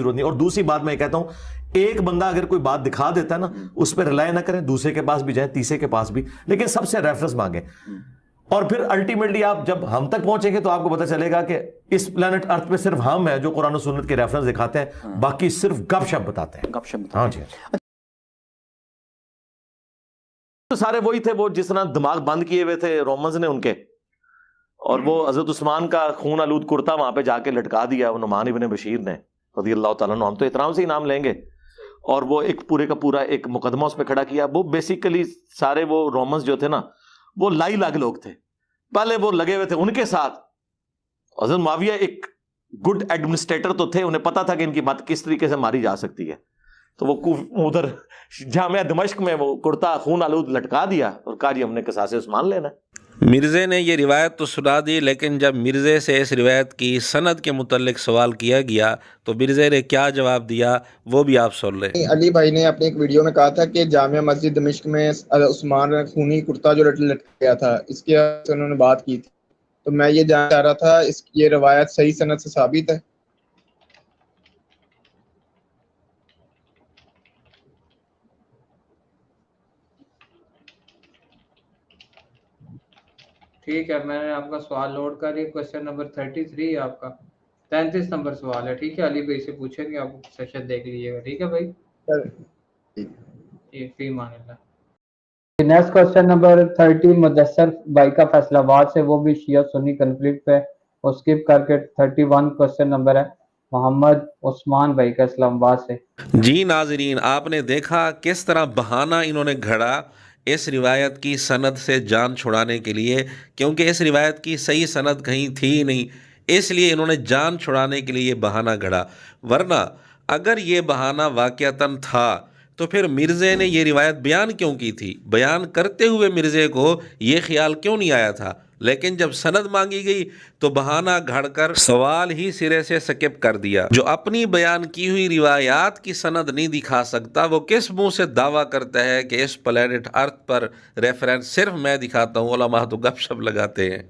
जरूरत नहीं। और दूसरी बात मैं कहता हूं, एक बंदा अगर कोई बात दिखा देता है ना, उस पर रिलाय ना करें, दूसरे के पास भी जाए, तीसरे के पास भी, लेकिन सबसे रेफरेंस मांगे। और फिर अल्टीमेटली आप जब हम तक पहुंचेंगे तो आपको पता चलेगा कि इस प्लेनेट अर्थ पे सिर्फ हम हैं जो कुरान और सुन्नत के रेफरेंस दिखाते हैं, बाकी सिर्फ गपशप बताते हैं। गपशप। हाँ जी। तो सारे वही थे वो जिस तरह दिमाग बंद किए हुए थे रोमन्स ने उनके, और वो हजरत उस्मान का खून आलूद कुर्ता वहां पे जाके लटका दिया वो नुमान इब्ने बशीर ने रज़ी अल्लाह ताला अन्हु। हम तो इतराम से ही नाम लेंगे। और वो एक पूरे का पूरा एक मुकदमा उसमें खड़ा किया। वो बेसिकली सारे वो रोमन्स जो थे ना, वो लाई लाग लोग थे, पहले वो लगे हुए थे उनके साथ। हजरत मुआविया एक गुड एडमिनिस्ट्रेटर तो थे, उन्हें पता था कि इनकी बात किस तरीके से मारी जा सकती है, तो वो उधर जामिया दमिश्क में वो कुर्ता खून आलूद लटका दिया और कहा जी हमने कसासे उस्मान लेना है। मिर्ज़े ने ये रिवायत तो सुना दी, लेकिन जब मिर्ज़े से इस रिवायत की सनद के मुतल्लिक सवाल किया गया तो मिर्ज़े ने क्या जवाब दिया वो भी आप सुन लें। अली भाई ने अपने एक वीडियो में कहा था कि जामिया मस्जिद दमिश्क में उस्मान खूनी कुर्ता जो लटक गया था, इसके से उन्होंने बात की थी। तो मैं ये जानना चाह रहा था, ये रवायत सही सनद से साबित है? ठीक है, मैंने आपका सवाल नोट कर लिया। क्वेश्चन नंबर 33 आपका 33 नंबर सवाल है। ठीक है, अली भाई से पूछेंगे, आप सेशन देख लीजिएगा। ठीक है भाई, फी मानिल्लाह। नेक्स्ट क्वेश्चन नंबर 30 मुदस्सर भाई का फैसलाबाद से, वो भी शिया सुन्नी कन्फ्लिक्ट पे, और स्किप करके 31 क्वेश्चन नंबर है मोहम्मद उस्मान भाई का इस्लामाबाद से। जी नाजरीन, आपने देखा किस तरह बहाना इन्होंने घड़ा इस रिवायत की सनद से जान छुड़ाने के लिए, क्योंकि इस रिवायत की सही सनद कहीं थी ही नहीं, इसलिए इन्होंने जान छुड़ाने के लिए ये बहाना घड़ा। वरना अगर ये बहाना वाक़यतन था तो फिर मिर्ज़े ने ये रिवायत बयान क्यों की थी? बयान करते हुए मिर्ज़े को ये ख्याल क्यों नहीं आया था? लेकिन जब सनद मांगी गई तो बहाना घड़कर सवाल ही सिरे से स्किप कर दिया। जो अपनी बयान की हुई रिवायात की सनद नहीं दिखा सकता, वो किस मुंह से दावा करता है कि इस प्लेनेट अर्थ पर रेफरेंस सिर्फ मैं दिखाता हूँ? उलमा तो गपशप लगाते हैं।